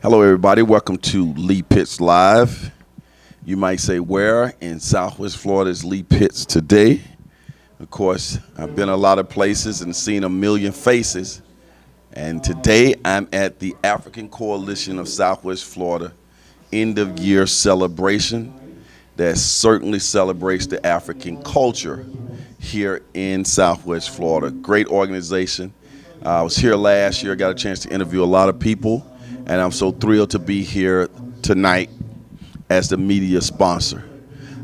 Hello, everybody. Welcome to Lee Pitts Live. You might say, where in Southwest Florida is Lee Pitts today? Of course, I've been a lot of places and seen a million faces. And today I'm at the African Coalition of Southwest Florida end of year celebration that certainly celebrates the African culture here in Southwest Florida. Great organization. I was here last year, got a chance to interview a lot of people, and I'm so thrilled to be here tonight as the media sponsor.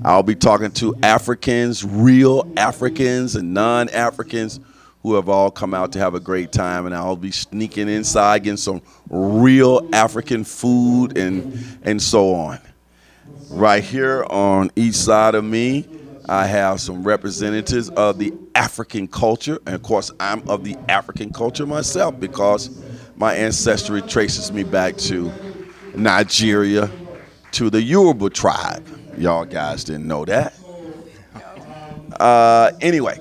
I'll be talking to Africans, real Africans and non-Africans who have all come out to have a great time, and I'll be sneaking inside, getting some real African food and so on. Right here on each side of me, I have some representatives of the African culture, and of course I'm of the African culture myself because my ancestry traces me back to Nigeria, to the Yoruba tribe. Y'all guys didn't know that. Anyway,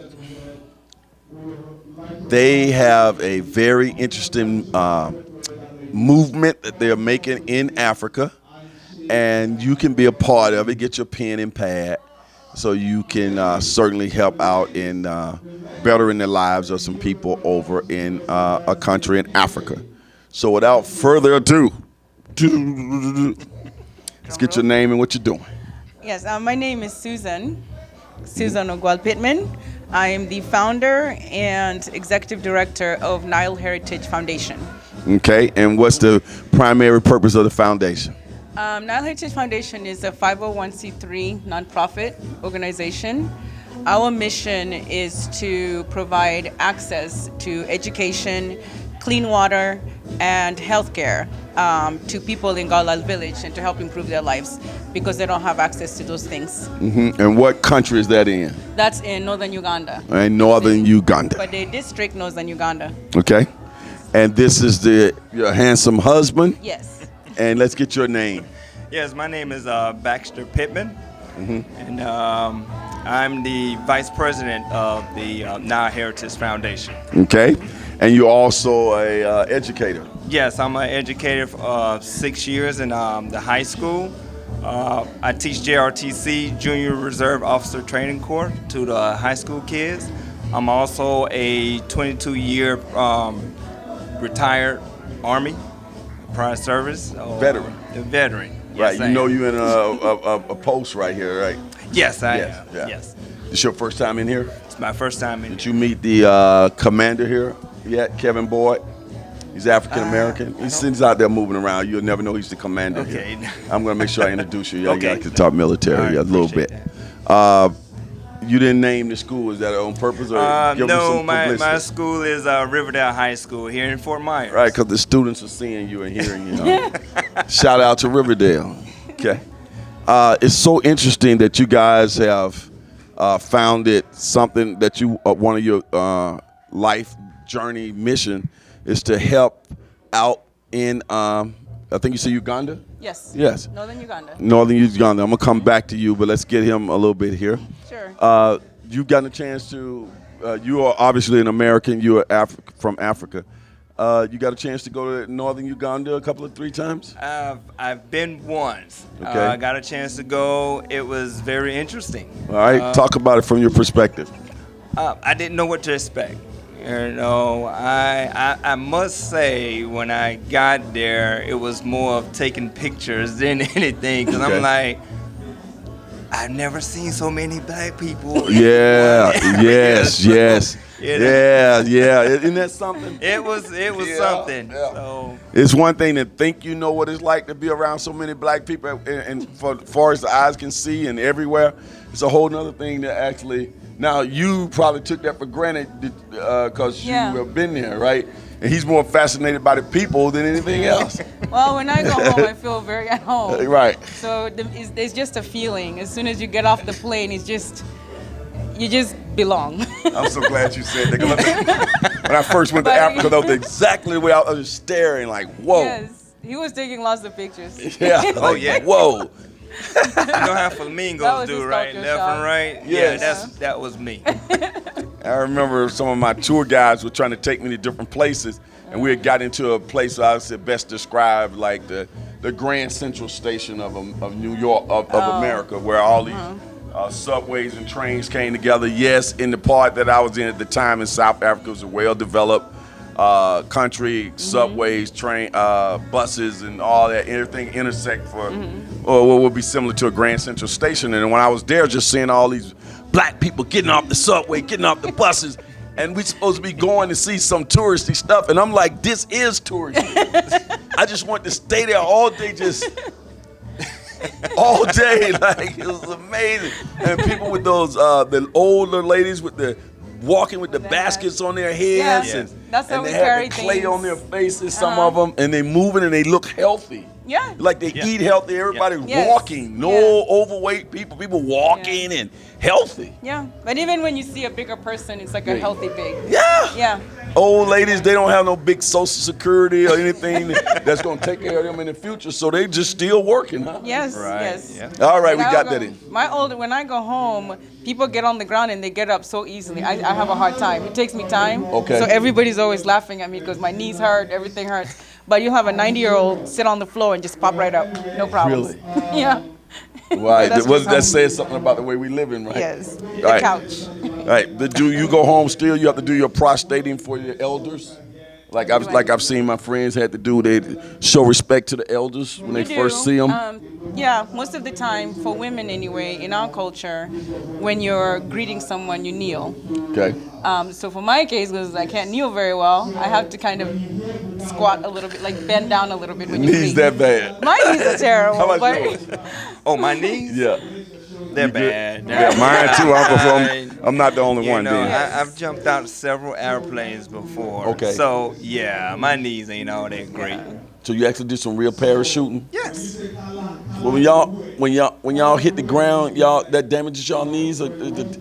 they have a very interesting movement that they're making in Africa, and you can be a part of it. Get your pen and pad so you can certainly help out in bettering the lives of some people over in a country in Africa. So without further ado, let's get your name and what you're doing. Yes, my name is Susan Ogwal Pittman. I am the founder and executive director of Nile Heritage Foundation. Okay, and what's the primary purpose of the foundation? Nile Heritage Foundation is a 501c3 nonprofit organization. Our mission is to provide access to education, clean water, and healthcare to people in Galal Village and to help improve their lives because they don't have access to those things. Mm-hmm. And what country is that in? That's in northern Uganda. In northern Uganda. But the district, northern Uganda. Okay. And this is your handsome husband? Yes. And let's get your name. Yes, my name is Baxter Pittman, and I'm the vice president of the Nile Heritage Foundation. Okay. And you're also a educator. Yes, I'm an educator for 6 years in the high school. I teach JRTC, Junior Reserve Officer Training Corps, to the high school kids. I'm also a 22-year retired Army prior service. Veteran. A veteran. Right. Yes, You know you're in a post right here, right? Yes, I Yes, am. yeah. Yes. This your first time in here? It's my first time in. Did you meet the commander here yet, Kevin Boyd? He's African American. He's out there moving around. You'll never know he's the commander Okay. here. I'm going to make sure I introduce you. Okay. You can talk military All right, a little bit. You didn't name the school. Is that on purpose? Or give them No, some my publicity? school is Riverdale High School here in Fort Myers. Right, because the students are seeing you and hearing you. Shout out to Riverdale. Okay. It's so interesting that you guys have founded something that you one of your life journey mission is to help out in I think you said Uganda? Yes. Yes. Northern Uganda. Northern Uganda. I'm gonna come back to you, but let's get him a little bit here. Sure. You've gotten a chance to. You are obviously an American. You are from Africa. You got a chance to go to Northern Uganda a couple of 3 times. I've been once. Okay. I got a chance to go. It was very interesting. All right. Talk about it from your perspective. I didn't know what to expect. You know, I must say when I got there, it was more of taking pictures than anything because Okay. I'm like, I've never seen so many black people. Yeah. yes. Yes. You know? Yeah. Isn't that something? It was Yeah, something. yeah. So It's one thing to think you know what it's like to be around so many black people, and for far as the eyes can see and everywhere, it's a whole nother thing to actually. Now you probably took that for granted because Yeah. you have been there, right? And he's more fascinated by the people than anything else. Well, when I go home, I feel very at home. Right. So it's just a feeling. As soon as you get off the plane, you just belong. I'm so glad you said that. 'Cause when I first went to But- Africa, that was exactly the way I was staring, like, whoa. Yes. He was taking lots of pictures. Yeah. Oh, like, yeah. Whoa. you know how That flamingos was do, his right? culture Left shock. and right. Yes. Yeah, that was me. I remember some of my tour guides were trying to take me to different places, and we had got into a place I said best described like the Grand Central Station of New York of America, where all these subways and trains came together. Yes, in the part that I was in at the time in South Africa, it was a well-developed country, subways, train, buses, and all that. Everything intersect for, or what would be similar to a Grand Central Station. And when I was there, just seeing all these black people getting off the subway, getting off the buses, and we supposed to be going to see some touristy stuff. And I'm like, this is touristy. I just want to stay there all day, just all day. Like, it was amazing. And people with those, the older ladies with the walking with the baskets on their heads, Yeah. That's how and we they have carry the clay things. on their faces, some of them, and they moving and they look healthy. Yeah. Like they eat healthy. Everybody Yes. walking. No Yeah. overweight people. People walking and healthy. Yeah, but even when you see a bigger person, it's like a healthy big. Yeah. Yeah. Old ladies, they don't have no big social security or anything that's going to take care of them in the future, so they just still working, huh? Yes. Right. Yes. Yeah. All right, we When I got go- that in. When I go home, people get on the ground and they get up so easily. I have a hard time. It takes me time. Okay. So everybody's always laughing at me because my knees hurt, everything hurts. But you have a 90-year-old sit on the floor and just pop right up, no problems. Really? Yeah. Right. That's That just how- says something about the way we live in, right? Yes. The Right. couch. All right. But do you go home still? You have to do your prostrating for your elders? Like I've seen my friends had to do. They show respect to the elders when they We first do. see them. Yeah, most of the time, for women anyway, in our culture, when you're greeting someone, you kneel. Okay. So for my case, because I can't kneel very well, I have to kind of squat a little bit, like bend down a little bit when you Knees greet. that bad? My knees are terrible. How about but yours? Oh, my knees? Yeah. They're You good? bad. Yeah, mine too. I'm not the only You one. know, Then. I've jumped out of several airplanes before. Okay. So, yeah, my knees ain't all that great. So you actually did some real parachuting. Yes. Well, when y'all hit the ground, that damages y'all knees. Or,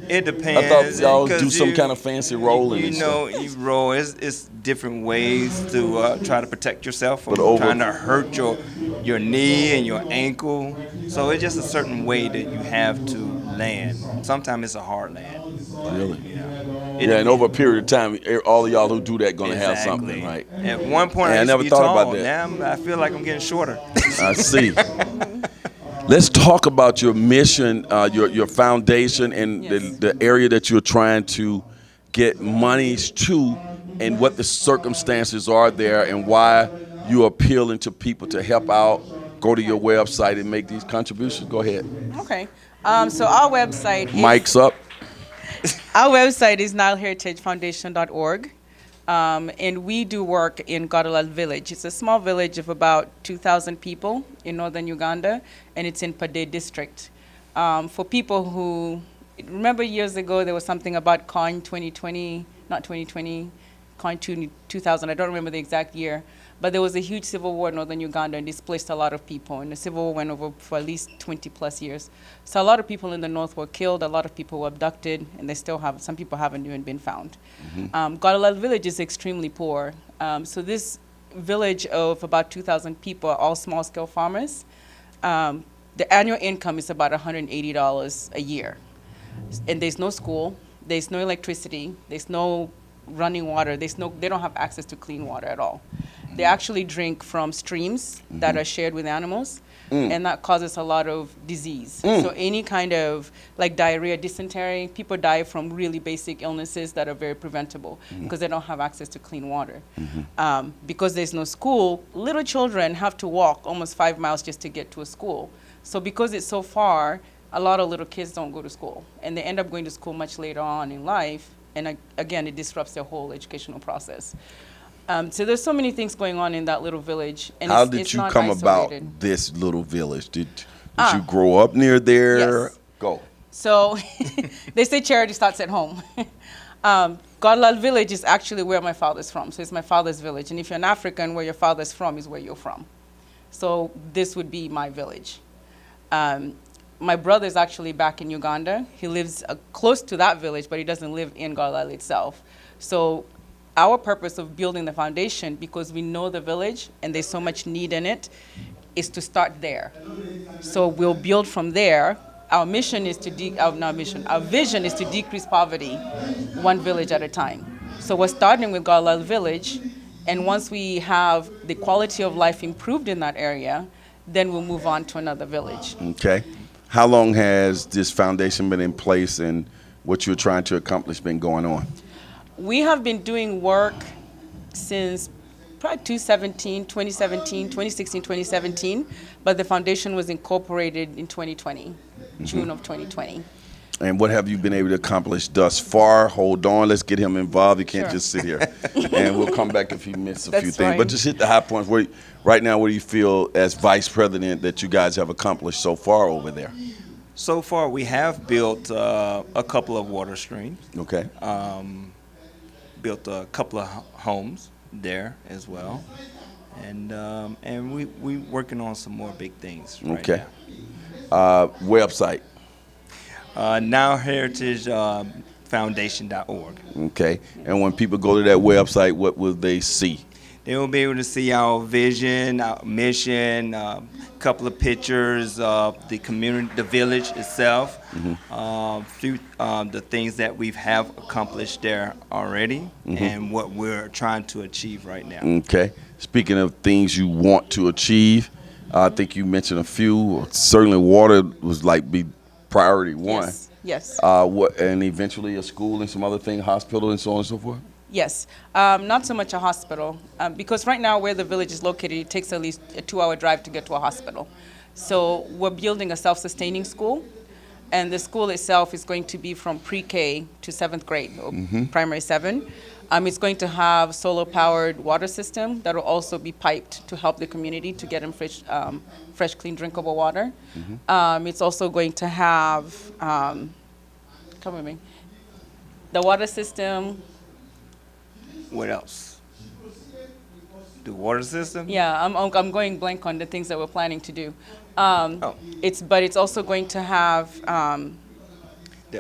It depends. I thought y'all do 'cause some kind of fancy rolling. You and know, you roll. It's different ways to try to protect yourself from But over- trying to hurt your knee and your ankle. So it's just a certain way that you have to land. Sometimes it's a hard land. stuff. Really? It Yeah, and over a period of time, all of y'all who do that gonna have Exactly. something, right? At one point, Yeah, I I used never to be thought tall. about that. Now I feel like I'm getting shorter. I see. Let's talk about your mission, your foundation, and Yes. the area that you're trying to get monies to, and what the circumstances are there, and why you're appealing to people to help out. Go to your website and make these contributions. Go ahead. Okay. So our website is, Mike's up. Our website is NileHeritageFoundation.org. And we do work in Godolal Village. It's a small village of about 2,000 people in northern Uganda, and it's in Pade district. For people who remember years ago, there was something about CON 2020, not 2020, CON 2000, I don't remember the exact year, but there was a huge civil war in northern Uganda and displaced a lot of people, and the civil war went over for at least 20 plus years. So a lot of people in the north were killed, a lot of people were abducted, and they still have, some people haven't even been found. Godolal village is extremely poor. So this village of about 2,000 people are all small-scale farmers. The annual income is about $180 a year. And there's no school, there's no electricity, there's no running water, they don't have access to clean water at all. They actually drink from streams that are shared with animals, and that causes a lot of disease. So any kind of like diarrhea, dysentery, people die from really basic illnesses that are very preventable because they don't have access to clean water. Because there's no school, little children have to walk almost 5 miles just to get to a school. So because it's so far, a lot of little kids don't go to school, and they end up going to school much later on in life, and again, it disrupts their whole educational process. So there's so many things going on in that little village. And How it's did you not come about isolated. this little village? Did you grow up near there? Yes. Go. So they say charity starts at home. Godolal village is actually where my father's from. So it's my father's village. And if you're an African, where your father's from is where you're from. So this would be my village. My brother's actually back in Uganda. He lives close to that village, but he doesn't live in Godolal itself. So our purpose of building the foundation, because we know the village and there's so much need in it, is to start there. So we'll build from there. Our mission is to our vision is to decrease poverty one village at a time. So we're starting with Godolal village, And once we have the quality of life improved in that area, then we'll move on to another village. Okay. How long has this foundation been in place, and what you're trying to accomplish been going on? We have been doing work since probably 2016, 2017, but the foundation was incorporated in 2020, June of 2020. And what have you been able to accomplish thus far? Hold on, let's get him involved. You can't Sure. just sit here. And we'll come back if he missed a few That's things. fine. But just hit the high points. Right now, what do you feel as vice president that you guys have accomplished so far over there? So far, we have built a couple of water streams, Okay. built a couple of homes there as well, and we working on some more big things right Okay. now. Website. NowHeritageFoundation.org. Okay. And when people go to that website, what will they see? They will be able to see our vision, our mission, a couple of pictures of the community, the village itself, through the things that we have accomplished there already, and what we're trying to achieve right now. Okay. Speaking of things you want to achieve, I think you mentioned a few. Certainly, water was be priority one. Yes. Yes. And eventually a school and some other thing, hospital and so on and so forth. Yes, not so much a hospital, because right now where the village is located, it takes at least a 2-hour drive to get to a hospital. So we're building a self-sustaining school, and the school itself is going to be from pre-K to 7th grade, or primary 7. It's going to have solar-powered water system that will also be piped to help the community to get them fresh, clean, drinkable water. It's also going to have, come with me, the water system. What else? The water system? Yeah, I'm going blank on the things that we're planning to do. Oh. It's also going to have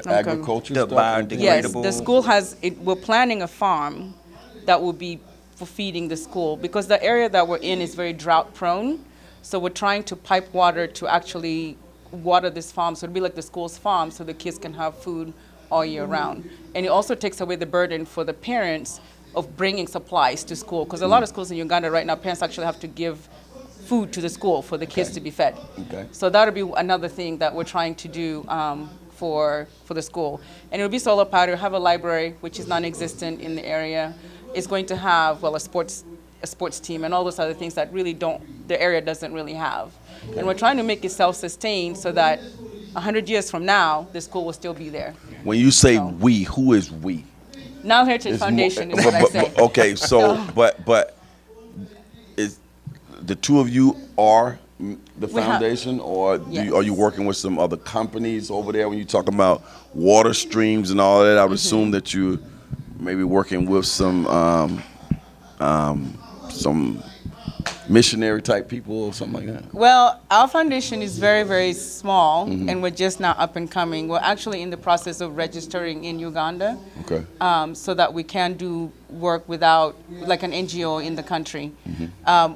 Agriculture The stuff. biodegradable- yes, the school we're planning a farm that will be for feeding the school, because the area that we're in is very drought prone. So we're trying to pipe water to actually water this farm, so it'll be like the school's farm, so the kids can have food all year round. And it also takes away the burden for the parents of bringing supplies to school, because a lot of schools in Uganda right now, parents actually have to give food to the school for the kids to be fed. Okay. So that'll be another thing that we're trying to do for the school. And it'll be solar powered. It'll have a library, which is non-existent in the area. It's going to have, a sports team and all those other things that really the area doesn't really have. And we're trying to make it self-sustained so that 100 years from now, the school will still be there. When you say So- we, who is we? Now Heritage It's Foundation more- is what I say. Okay, so but is the two of you are the We have- foundation, or Yes. are you working with some other companies over there when you talk about water streams and all that? I would assume that you maybe working with some missionary type people or something like that. Well, our foundation is very, very small, and we're just now up and coming. We're actually in the process of registering in Uganda, Okay. so that we can do work without, like an NGO in the country.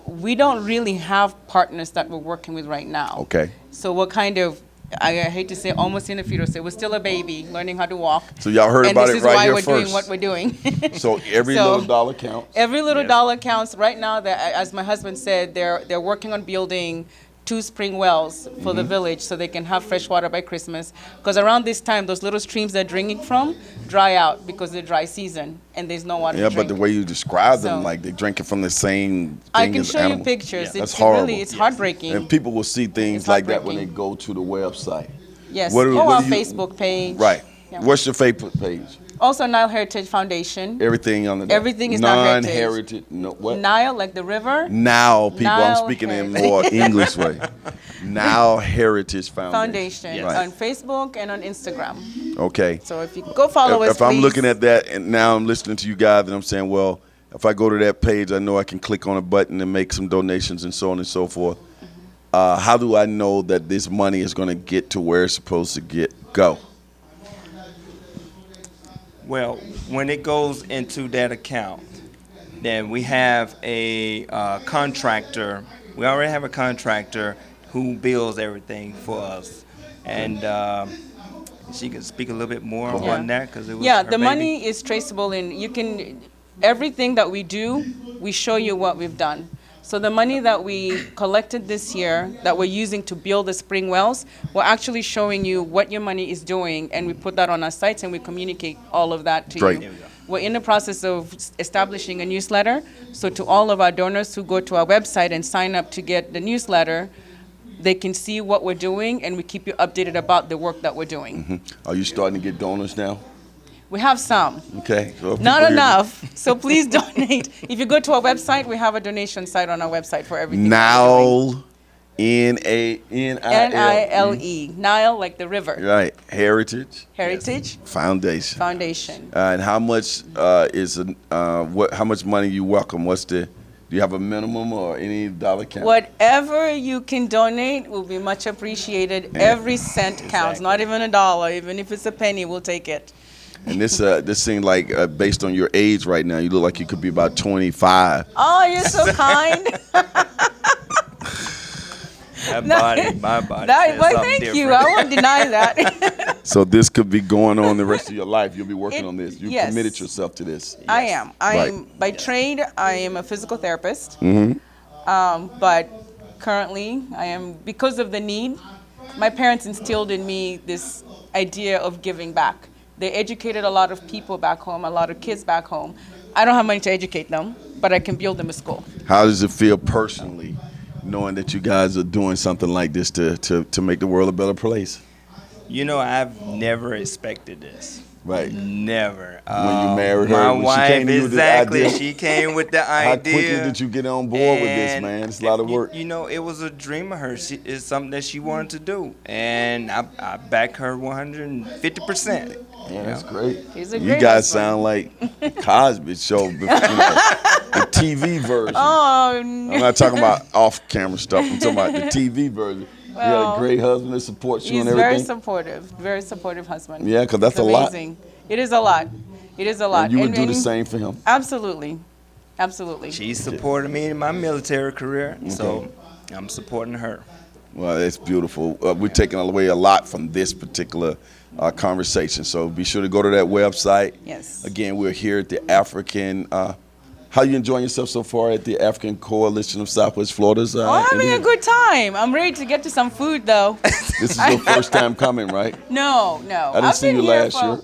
We don't really have partners that we're working with right now. Okay. So we're kind of, I hate to say, almost in a fetal state. We're still a baby learning how to walk. So y'all heard and about this it is right why here we're first. doing what we're doing. So every So- little dollar counts. Every little Yes. dollar counts. Right now, as my husband said, they're working on building 2 spring wells for the village so they can have fresh water by Christmas. Because around this time, those little streams they're drinking from dry out because of the dry season and there's no water Yeah, to but drink. the way you describe them, So- like they're drinking from the same thing I can as show you animals. pictures. Yeah. That's It's horrible. really, it's heartbreaking. And people will see things It's like that when they heartbreaking. go to the website. Yes. What do- Or what our do you- Facebook page. Right. Yeah. What's your Facebook page? Also, Nile Heritage Foundation. Everything on the Everything is Nile Heritage. non-heritage. No, what? Nile, like the river. Now, people, I'm Nile speaking in Heritage. more English way. Now Heritage Foundation Yes. Right. on Facebook and on Instagram. Okay. So if you go follow us, If I'm please. looking at that and now I'm listening to you guys and I'm saying, well, if I go to that page, I know I can click on a button and make some donations and so on and so forth. How do I know that this money is going to get to where it's supposed to go? Well, when it goes into that account, then we have a contractor. We already have a contractor who bills everything for us, and she can speak a little bit more Yeah. on that because it was Yeah, her the baby. money is traceable, and everything that we do we show you what we've done. So the money that we collected this year that we're using to build the spring wells, we're actually showing you what your money is doing, and we put that on our sites and we communicate all of that to Great. you. We're in the process of establishing a newsletter. So to all of our donors who go to our website and sign up to get the newsletter, they can see what we're doing, and we keep you updated about the work that we're doing. Are you starting to get donors now? We have some. Okay. So if Not people hear- enough, so please donate. If you go to our website, we have a donation site on our website for everything. that we're doing. Nile, N-A-N-I-L. Nile, Nile, like the river. Right. Heritage Heritage Foundation. Foundation. And how much how much money you welcome? Do you have a minimum or any dollar count? Whatever you can donate will be much appreciated. Every cent counts, not even a dollar. Even if it's a penny, we'll take it. And this seems like based on your age right now, you look like you could be about 25. Oh, you're so kind. My body. says Why, something thank you. different. I won't deny that. So this could be going on the rest of your life. You'll be working on this. You yes. committed yourself to this. I am. Right. By trade, I am a physical therapist. But currently, I am, because of the need, my parents instilled in me this idea of giving back. They educated a lot of people back home, a lot of kids back home. I don't have money to educate them, but I can build them a school. How does it feel personally, knowing that you guys are doing something like this to make the world a better place? You know, I've never expected this. Right. Never. When you married her, my when she wife, came to you with this exactly. idea? She came with the How idea. quickly did you get on board with this, And man? It's a lot of work. You know, it was a dream of hers. It's something that she wanted to do, and I back her 150%. Yeah, that's great. He's a You great guys husband. sound like Cosby Show, the TV version. Oh, I'm not talking about off-camera stuff. I'm talking about the TV version. You had a Well, great husband that supports you he's and everything. very supportive husband. Yeah, 'cause that's It's a lot. amazing. It is a lot. It is a lot. And you would do the and- same for him. Absolutely. Absolutely. She supported me in my military career, so I'm supporting her. Well, it's beautiful. We're taking away a lot from this particular conversation. So be sure to go to that website. Yes. Again, we're here at the African. How you enjoying yourself so far at the African Coalition of Southwest Florida's? Oh, I'm having a Indian- good time. I'm ready to get to some food, though. This is your first time coming, right? No. I didn't I've see been you here last year.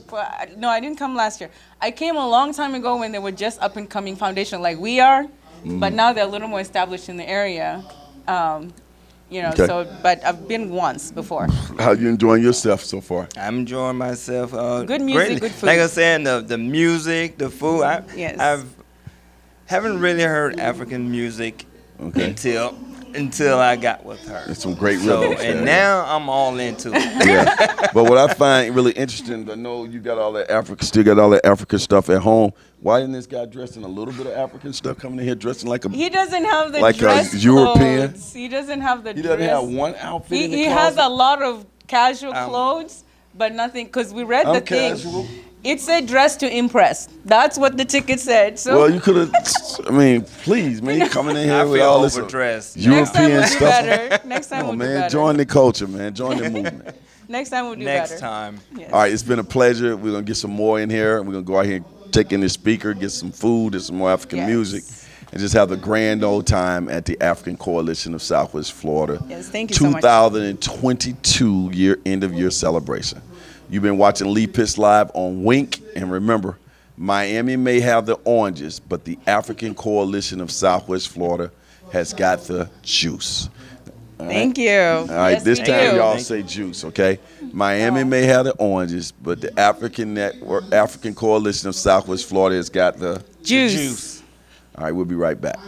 No, I didn't come last year. I came a long time ago when they were just up and coming foundation like we are, Mm-hmm. but now they're a little more established in the area. Okay. But I've been once before. How you enjoying yourself so far? I'm enjoying myself. Good music, greatly. good food. Like I said, the music, the food. Yes. Haven't really heard African music Okay. until I got with her. There's some great So, rhythms there. and now I'm all into it. Yeah. But what I find really interesting, I know you got all that still got all that African stuff at home. Why isn't this guy dressed in a little bit of African stuff, coming in here dressing like a? He doesn't have the Like a dress European? clothes. He doesn't have the He dress. doesn't have one outfit in the He has closet? a lot of casual clothes, but nothing, because we read I'm the thing. casual. It said dress to impress. That's what the ticket said. So Well, you could have. I mean, please, man, you coming in here I with feel all this overdressed. next time European we'll do stuff. better. Next time Come on, we'll do man, better. join the culture, man. Join the movement. Next time we'll do Next better. time. Yes. All right, it's been a pleasure. We're gonna get some more in here. We're gonna go out here, take in the speaker, get some food and some more African Yes. music, and just have a grand old time at the African Coalition of Southwest Florida. Yes, thank you so much. 2022 year end of year celebration. You've been watching Lee Pitts Live on Wink, and remember, Miami may have the oranges, but the African Coalition of Southwest Florida has got the juice. Thank you. All right, Yes, this we time do. y'all say juice, okay? Miami may have the oranges, but the African Coalition of Southwest Florida has got the Juice. All right, we'll be right back.